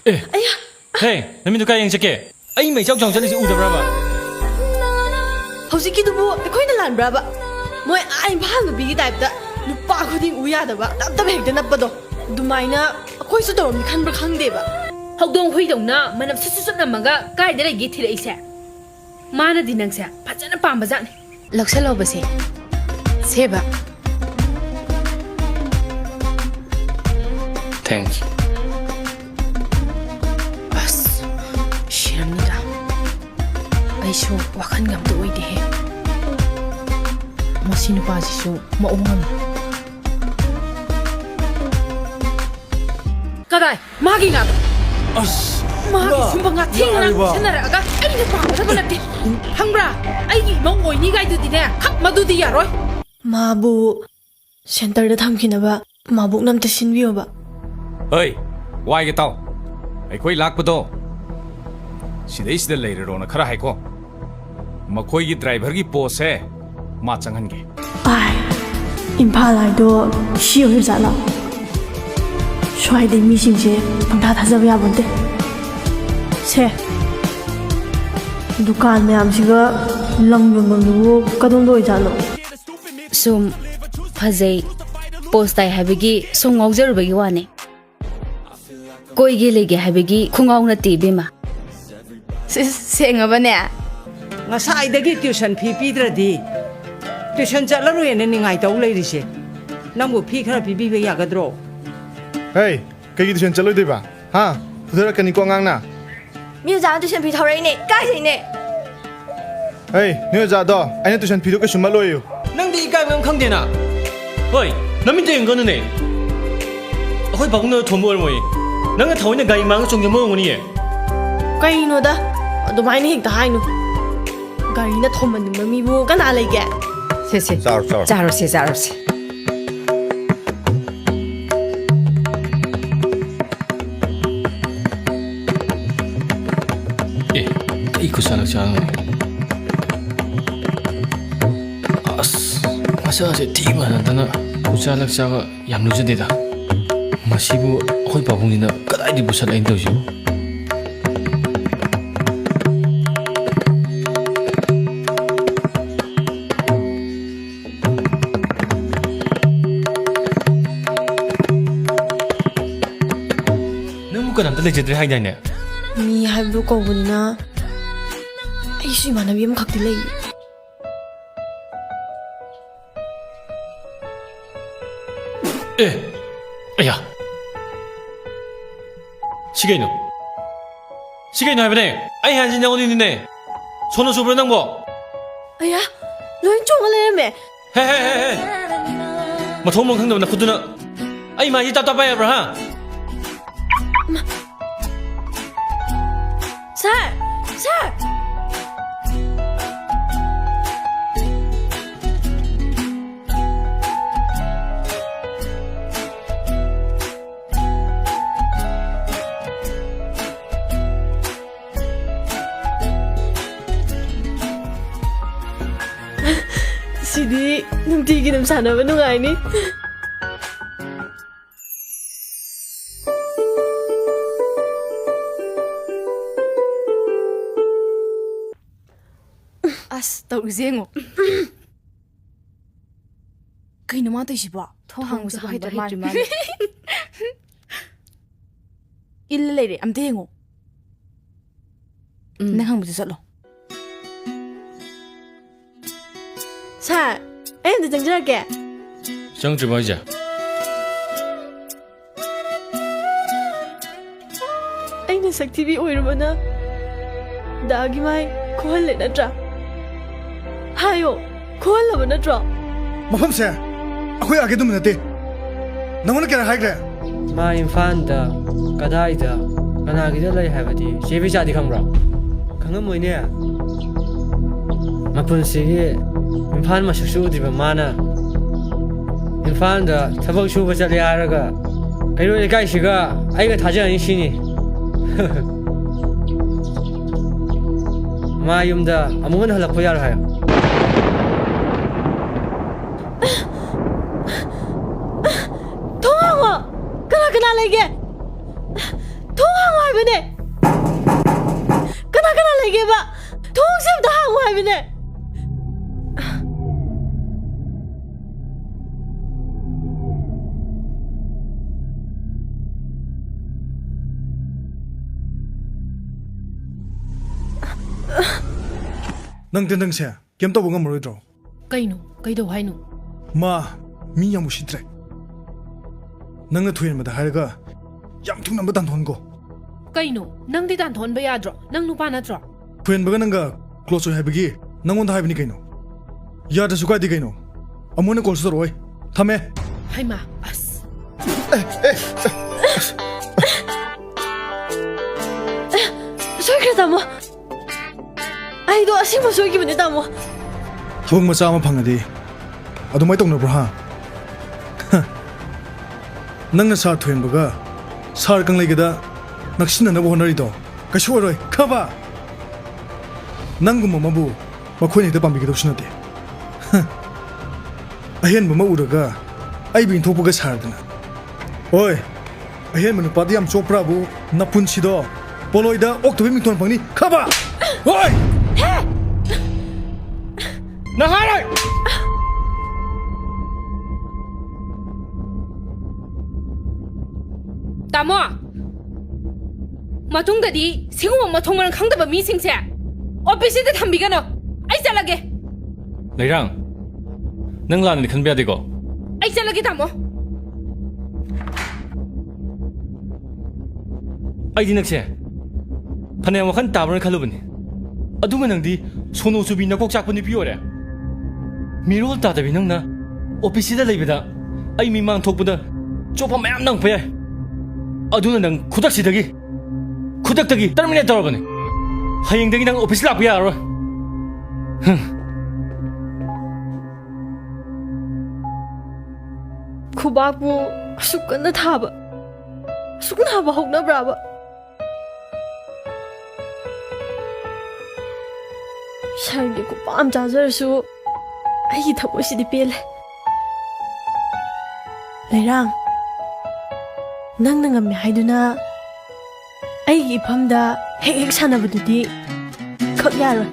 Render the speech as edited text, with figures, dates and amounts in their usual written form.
ꯑꯌꯥ ꯍꯦ ꯅꯃꯤꯡꯗꯨ ꯀꯥꯏ ꯌꯦꯡ ꯆꯠꯀꯦ ꯑꯩ ꯃꯩ ꯆꯥꯎ ꯆꯥꯎ ꯆꯠꯂꯤꯁꯤ ꯎꯗꯕ꯭ꯔꯕ ꯍꯧꯖꯤꯛꯀꯤꯗꯨꯕꯨ ꯑꯩꯈꯣꯏꯅ ꯂꯥꯟꯕ꯭ꯔꯕ ꯃꯣꯏ ꯏꯝꯐꯥꯜ ꯅꯨꯄꯤꯒꯤ ꯇꯥꯏꯞꯇ ꯅꯨꯄꯥ ꯈꯨꯗꯤꯡ ꯎ ꯌꯥꯗꯕ ꯅꯞꯇꯕ ꯍꯦꯛꯇ ꯅꯞꯄꯗꯣ ꯑꯗꯨꯃꯥꯏꯅ ꯑꯩꯈꯣꯏꯁꯨ ꯇꯧꯔꯝꯅꯤ ꯈꯟꯕ꯭ꯔꯥ ꯈꯪꯗꯦꯕ ꯍꯧꯗꯣꯡ ꯍꯨꯏꯗꯧꯅ ꯃꯅꯝ ꯁꯨꯠ ꯅꯝꯃꯒ ꯀꯥꯏꯗ ꯂꯩꯒꯦ ꯊꯤꯔꯛꯏꯁꯦ ꯃꯥꯅꯗꯤ ꯅꯪꯁꯦ ꯐꯖꯅ ꯄꯥꯝꯕꯖꯥꯠꯅꯤ ꯂꯧꯁꯜꯍꯧꯕꯁꯦ ꯁꯦꯕ ꯊꯦꯡꯛꯁ ꯑꯁ ꯁꯤꯔꯝꯅꯤꯗ ꯑꯩꯁꯨ ꯋꯥꯈꯜꯒ ꯑꯝꯇ ꯑꯣꯏꯗꯦꯍꯦ ꯃꯁꯤ ꯅꯨꯄꯥꯁꯤꯁꯨ ꯃꯑꯣꯡ ꯑꯃ ꯀꯗꯥꯏ ꯃꯥꯒꯤ ꯉꯥꯛ ꯑꯁ ꯃꯥꯒꯤ ꯁꯨꯝꯕ ꯉꯥꯊꯦꯡꯅ ꯁꯦꯟꯅꯔꯛꯑꯒ ꯑꯩꯅ ꯄꯥꯝꯒꯗꯕ ꯅꯠꯇꯦ ꯈꯪꯕ꯭ꯔꯥ ꯑꯩꯒꯤ ꯏꯃꯧ ꯑꯣꯏꯅꯤꯒꯥꯏꯗꯨꯗꯤꯅꯦ ꯈꯛ ꯃꯗꯨꯗꯤ ꯌꯥꯔꯣꯏ ꯃꯥꯕꯨ ꯁꯦꯟꯇꯔꯗ ꯊꯝꯈꯤꯅꯕ ꯃꯥꯕꯣꯛꯅ ꯑꯝꯇ ꯁꯤꯟꯕꯤꯌꯣꯕ ꯍꯣꯏ ꯋꯥꯏꯒꯦ ꯇꯥꯎ ꯑꯩꯈꯣꯏ ꯂꯥꯛꯄꯗꯣ ꯁꯤꯗꯩꯁꯤꯗ ꯂꯩꯔꯔꯣꯅ ꯈꯔ ꯍꯥꯏꯀꯣ ꯃꯈꯣꯏꯒꯤ ꯗ꯭ꯔꯥꯏꯚꯔꯒꯤ ꯄꯣꯁꯁꯦ ꯃꯥ ꯆꯪꯍꯟꯒꯦ ꯏꯝꯐꯥꯜ ꯍꯥꯏꯗꯣ ꯁꯤ ꯑꯣꯏꯕ ꯖꯥꯠꯂꯣ ꯁ꯭ꯋꯥꯏꯗꯩ ꯃꯤꯁꯤꯡꯁꯦ ꯄꯪꯊꯥ ꯊꯥꯖꯕ ꯌꯥꯕ ꯅꯠꯇꯦ ꯁꯦ ꯗꯨꯀꯥꯟ ꯃꯌꯥꯝꯁꯤꯒ ꯂꯝ ꯌꯣꯟꯐꯝꯗꯨꯕꯨ ꯀꯗꯣꯝꯗ ꯑꯣꯏꯖꯥꯠꯅꯣ ꯁꯨꯝ ꯐꯖꯩ ꯄꯣꯁ ꯇꯥꯏ ꯍꯥꯏꯕꯒꯤ ꯁꯨꯝ ꯉꯥꯎꯖꯔꯨꯕꯒꯤ ꯋꯥꯅꯦ ꯀꯣꯏꯒꯦ ꯂꯩꯒꯦ ꯍꯥꯏꯕꯒꯤ ꯈꯨꯡꯉꯥꯎ ꯅꯠꯇꯦ ꯏꯕꯦꯝꯃ ꯁꯦꯡꯉꯕꯅꯦ ꯉꯁꯥꯏꯗꯒꯤ ꯇ꯭ꯌꯨꯁꯟ ꯐꯤ ꯄꯤꯗ꯭ꯔꯗꯤ ꯇ꯭ꯌꯨꯁꯟ ꯆꯠꯂꯔꯣꯏꯅ ꯅꯤꯡꯉꯥꯏ ꯇꯧ ꯂꯩꯔꯤꯁꯦ ꯅꯪꯕꯨ ꯐꯤ ꯈꯔ ꯄꯤꯕꯤꯕ ꯌꯥꯒꯗ꯭ꯔꯣ ꯍꯦ ꯀꯩꯒꯤ ꯇꯨꯏꯁꯟ ꯆꯠꯂꯣꯏꯗꯣꯏꯕ ꯍꯥ ꯐꯨꯊꯔꯛꯀꯅꯤꯀꯣ ꯑꯉꯥꯡꯅ ꯃꯤ ꯑꯣꯖꯥꯅ ꯇꯨꯏꯁꯟ ꯐꯤ ꯊꯧꯔꯛꯏꯅꯦ ꯀꯥꯏꯗꯩꯅꯦ ꯍꯦ ꯅꯣꯏ ꯑꯣꯖꯥꯗꯣ ꯑꯩꯅ ꯇꯨꯏꯁꯟ ꯐꯤꯗꯣ ꯀꯩꯁꯨ ꯃꯠꯂꯣꯏꯌꯨ ꯅꯪꯗꯤ ꯏꯀꯥꯏꯕ ꯑꯃ ꯈꯪꯗꯦꯅ ꯍꯣꯏ ꯅꯃꯤꯠꯇ ꯌꯦꯡꯒꯅꯨꯅꯦ ꯑꯩꯈꯣꯏ ꯄꯥꯕꯨꯡꯅ ꯊꯣꯟꯕ ꯑꯣꯏꯔꯝꯃꯣꯏ ꯅꯪꯅ ꯊꯑꯣꯏꯅ ꯒꯥꯔꯤ ꯃꯥꯡꯒ ꯆꯣꯡꯖꯟꯕ ꯑꯣꯏꯔꯝꯒꯅꯤꯌꯦ ꯀꯩꯅꯣꯗ ꯑꯗꯨꯃꯥꯏꯅ ꯍꯦꯛꯇ ꯍꯥꯏꯅꯨ ꯒꯥꯔꯤꯅ ꯊꯣꯝꯍꯟꯅꯤꯡꯕ ꯃꯤꯕꯨ ꯀꯅꯥ ꯂꯩꯒꯦ ꯁꯦ ꯆꯥꯔꯣꯁꯦ ꯑꯩ ꯈꯨꯠꯁꯥ ꯂꯛꯆꯥꯡ ꯑꯁ ꯃꯁꯥꯁꯦ ꯊꯤ ꯃꯥꯟꯅꯗꯅ ꯈꯨꯠꯁꯥ ꯂꯛꯆꯥꯒ ꯌꯥꯝ ꯂꯨꯖꯗꯦꯗ ꯃꯁꯤꯕꯨ ꯑꯩꯈꯣই ꯄꯥꯕꯨꯡꯁꯤꯅ ꯀꯗꯥꯏꯗꯒꯤ ꯄꯨꯁꯜꯂꯛꯏꯅ ꯇꯧꯔꯤꯁꯤꯕꯨ ꯅꯪꯕꯨ ꯀꯅꯥꯝꯇ ꯂꯩꯖꯗ꯭ꯔꯦ ꯍꯥꯏꯗꯥꯏꯅꯦ ꯃꯤ ꯍꯥꯏꯕꯗꯨ ꯀꯧꯕꯅꯤꯅ ꯑꯩꯁꯨ ꯏꯃꯥꯟꯅꯕꯤ ꯑꯃꯈꯛꯇꯤ ꯂꯩ ꯑꯌꯥ ꯁꯤ ꯀꯩꯅꯣ ꯍꯥꯏꯕꯅꯦ ꯑꯩ ꯍꯥꯟꯁꯤ ꯅꯉꯣꯟꯗꯅꯤꯅꯦ ꯁꯣꯟꯅ ꯆꯨꯕ꯭ꯔꯥ ꯅꯪꯕꯣ ꯑꯌꯥ ꯂꯣꯏ ꯆꯣꯡꯉ ꯂꯩꯔꯝꯃꯦ ꯍꯦ ꯃꯊꯣꯡ ꯃꯔꯝ ꯈꯪꯗꯕ ꯅꯈꯨꯠꯇꯨꯅ ꯑꯩ ꯃꯥꯒꯤ ꯇꯥꯞ ꯄꯥꯏ ꯌꯥꯕ꯭ꯔꯥ ꯍꯥ ꯁꯥꯔ ꯁꯤꯗꯤ ꯅꯨꯡꯇꯤꯒꯤ ꯑꯗꯨꯝ ꯁꯥꯟꯅꯕ ꯅꯨꯡꯉꯥꯏꯅꯤ ꯑꯁ ꯇꯧꯔꯤꯁꯦ ꯌꯦꯡꯉꯣ ꯀꯩꯅꯣ ꯃꯥ ꯇꯧꯏꯁꯤꯕꯣ ꯊꯣꯡ ꯍꯥꯡꯕꯁꯤꯕꯨ ꯍꯩꯇ꯭ꯔ ꯃꯥꯜꯂꯦ ꯏꯜꯂ ꯂꯩꯔꯦ ꯑꯝꯇ ꯌꯦꯡꯉꯣ ꯅꯪ ꯍꯪꯕꯁꯨ ꯆꯠꯂꯣ ꯁꯥꯔ ꯑꯩ ꯑꯝꯇ ꯆꯪꯖꯔꯛꯀꯦ ꯆꯪꯗ꯭ꯔꯤꯕꯣ ꯍꯥꯏꯁꯦ ꯑꯩꯅ ꯁꯛꯊꯤꯕꯤ ꯑꯣꯏꯔꯨꯕꯅ ꯗꯥꯒꯤ ꯃꯥꯏ ꯈꯣꯍꯜꯂꯦ ꯅꯠꯇ꯭ꯔꯥ ꯍꯥꯏꯌꯣ ꯈꯣꯍꯜꯂꯕ ꯅꯠꯇ꯭ꯔꯣ ꯃꯐꯝꯁꯦ ꯑꯩꯈꯣꯏ ꯑꯥꯒꯦꯗꯨꯝ ꯅꯠꯇꯦ ꯅꯪꯉꯣꯟꯗ ꯀꯌꯥ ꯍꯥꯏꯈ꯭ꯔꯦ ꯃꯥ ꯏꯝꯐꯥꯜꯗ ꯀꯗꯥꯏꯗ ꯀꯅꯥꯒꯤꯗ ꯂꯩ ꯍꯥꯏꯕꯗꯤ ꯆꯦ ꯕꯤꯆꯥꯗꯤ ꯈꯪꯕ꯭ꯔꯥ ꯈꯪꯉꯝꯃꯣꯏꯅꯦ ꯃꯄꯨꯟꯁꯤꯒꯤ ꯏꯝꯐꯥꯜ ꯃꯁꯛꯁꯨ ꯎꯗ꯭ꯔꯤꯕ ꯃꯥꯅ ꯏꯝꯐꯥꯜꯗ ꯊꯕꯛ ꯁꯨꯕ ꯆꯠꯂꯦ ꯍꯥꯏꯔꯒ ꯀꯩꯔꯣꯏ ꯂꯩꯀꯥꯏꯁꯤꯒ ꯑꯩꯒ ꯊꯥꯖꯔꯅꯤ ꯁꯤꯅꯤ ꯃꯥ ꯌꯨꯝꯗ ꯑꯃꯨꯛ ꯍꯟꯅ ꯍꯜꯂꯛꯄ ꯌꯥꯔꯣꯏ ꯍꯥꯏꯌꯣ ꯊꯣꯡ ꯍꯥꯡꯉꯣ ꯀꯅꯥ ꯂꯩꯒꯦ ꯊꯣꯡ ꯍꯥꯡꯉꯨ ꯍꯥꯏꯕꯅꯦ ꯀꯅꯥ ꯀꯅꯥ ꯂꯩꯒꯦꯕ ꯊꯣꯡꯁꯦ ꯑꯝꯇ ꯍꯥꯡꯉꯨ ꯍꯥꯏꯕꯅꯦ ꯅꯪ ꯇꯦꯟꯗꯪꯁꯦ ꯀꯩꯝ ꯇꯧꯕ ꯉꯝꯃꯔꯣꯏꯗ꯭ꯔꯣ ꯀꯩꯅꯣ ꯀꯩꯗꯧ ꯍꯥꯏꯅꯣ ꯃꯥ ꯃꯤ ꯌꯥꯝ ꯎꯁꯤꯠꯇ꯭ꯔꯦ ꯅꯪꯅ ꯊꯣꯏꯍꯟꯕꯗ ꯍꯥꯏꯔꯒ ꯌꯥꯝ ꯊꯨꯅ ꯑꯃ ꯇꯥꯟꯊꯣꯛꯍꯟꯀꯣ ꯀꯩꯅꯣ ꯅꯪꯗꯤ ꯇꯥꯟꯊꯣꯛꯍꯟꯕ ꯌꯥꯗ꯭ꯔꯣ ꯅꯪ ꯅꯨꯄꯥ ꯅꯠꯇ꯭ꯔꯣ ꯊꯣꯏꯍꯟꯕꯒ ꯅꯪꯒ ꯀ꯭ꯂꯣꯖ ꯑꯣꯏ ꯍꯥꯏꯕꯒꯤ ꯅꯪꯉꯣꯟꯗ ꯍꯥꯏꯕꯅꯤ ꯀꯩꯅꯣ ꯌꯥꯗ꯭ꯔꯁꯨ ꯀꯥꯏꯗꯦ ꯀꯩꯅꯣ ꯑꯃꯨꯛ ꯀꯣꯜꯁꯨ ꯇꯧꯔꯛꯑꯣꯏ ꯊꯝꯃꯦ ꯍꯩꯃꯥ ꯑꯁ ꯁꯣꯏꯈ꯭ꯔꯦ ꯇꯥꯃꯣ ꯑꯩꯗꯣ ꯑꯁꯦꯡꯕ ꯁꯣꯏꯈꯤꯕꯅꯦ ꯇꯥꯃꯣ ꯊꯕꯛ ꯃꯆꯥ ꯑꯃ ꯐꯪꯉꯗꯤ ꯑꯗꯨꯃꯥꯏꯅ ꯇꯧꯅꯕ꯭ꯔꯣ ꯍꯥ ꯅꯪꯅ ꯁꯥꯔ ꯊꯣꯏꯍꯟꯕꯒ ꯁꯥꯔ ꯀꯪꯂꯩꯒꯗ ꯅꯛꯁꯤꯟꯅꯅꯕ ꯍꯣꯠꯅꯔꯤꯗꯣ ꯀꯩꯁꯨ ꯑꯣꯏꯔꯣꯏ ꯈꯪꯕ ꯅꯪꯒꯨꯝꯕ ꯑꯃꯕꯨ ꯃꯈꯣꯏꯅ ꯍꯦꯛꯇ ꯄꯥꯝꯕꯤꯒꯗꯕꯁꯨ ꯅꯠꯇꯦ ꯑꯍꯦꯟꯕ ꯑꯃ ꯎꯔꯒ ꯑꯩꯕꯨ ꯏꯟꯊꯣꯛꯄꯒ ꯁꯥꯔꯗꯅ ꯍꯣꯏ ꯑꯍꯦꯟꯕ ꯅꯨꯄꯥꯗꯤ ꯌꯥꯝ ꯆꯣꯞꯄ꯭ꯔꯥꯕꯨ ꯅꯄꯨꯟꯁꯤꯗꯣ ꯄꯣꯂꯣꯏꯗ ꯑꯣꯛꯇꯕꯩ ꯃꯤꯡꯊꯣꯟ ꯐꯪꯅꯤ ꯈꯪꯕ ꯍꯣꯏ ꯅꯍꯥꯔꯣꯏ ꯇꯥꯃꯣ ꯃꯇꯨꯡꯗꯗꯤ ꯁꯤꯒꯨꯝꯕ ꯃꯊꯣꯡ ꯃꯔꯝ ꯈꯪꯗꯕ ꯃꯤꯁꯤꯡꯁꯦ ꯑꯣꯐꯤꯁꯁꯤꯗ ꯊꯝꯕꯤꯒꯅꯣ ꯑꯩ ꯆꯠꯂꯒꯦ ꯂꯩꯔꯥꯡ ꯅꯪ ꯂꯥꯟꯅꯗꯤ ꯈꯟꯕ ꯌꯥꯗꯦꯀꯣ ꯑꯩ ꯆꯠꯂꯒꯦ ꯇꯥꯃꯣ ꯑꯩꯗꯤ ꯅꯪꯁꯦ ꯐꯅꯌꯥꯝ ꯋꯥꯈꯜ ꯇꯥꯕ꯭ꯔꯅ ꯈꯜꯂꯨꯕꯅꯤ ꯑꯗꯨꯒ ꯅꯪꯗꯤ ꯁꯣꯅꯣ ꯆꯨꯕꯤ ꯅꯀꯣꯛ ꯆꯥꯛꯄ ꯅꯨꯄꯤ ꯑꯣꯏꯔꯦ ꯃꯤꯔꯣꯜ ꯇꯥꯗꯕꯤ ꯅꯪꯅ ꯑꯣꯐꯤꯁꯁꯤꯗ ꯂꯩꯕꯗ ꯑꯩ ꯃꯤꯃꯥꯡ ꯊꯣꯛꯄꯗ ꯆꯣꯞꯄ ꯃꯌꯥꯝ ꯅꯪꯉꯛꯄ ꯌꯥꯏ ꯑꯗꯨꯅ ꯅꯪ ꯈꯨꯗꯛꯇꯒꯤ ꯇꯔꯃꯤꯅꯦꯠ ꯇꯧꯔꯕꯅꯤ ꯍꯌꯦꯡꯗꯒꯤ ꯅꯪ ꯑꯣꯐꯤꯁ ꯂꯥꯛꯄ ꯌꯥꯔꯔꯣꯏ ꯈꯨꯕꯥꯛꯄꯨ ꯑꯁꯨꯛ ꯀꯟꯅ ꯊꯥꯕ ꯑꯁꯨꯛ ꯅꯥꯕ ꯍꯧꯅꯕ꯭ꯔꯥꯕ ꯁꯥꯔꯒꯤ ꯈꯨꯄꯥꯝ ꯆꯥꯖꯔꯁꯨ ꯑꯩꯒꯤ ꯊꯃꯣꯏꯁꯤꯗꯤ ꯄꯦꯜꯂꯦ ꯂꯩꯔꯥꯡ ꯅꯪꯅ ꯉꯝꯃꯦ ꯍꯥꯏꯗꯨꯅ ꯑꯩꯒꯤ ꯏꯐꯝꯗ ꯍꯦꯛ ꯁꯥꯟꯅꯕꯗꯨꯗꯤ ꯈꯛ ꯌꯥꯔꯣꯏ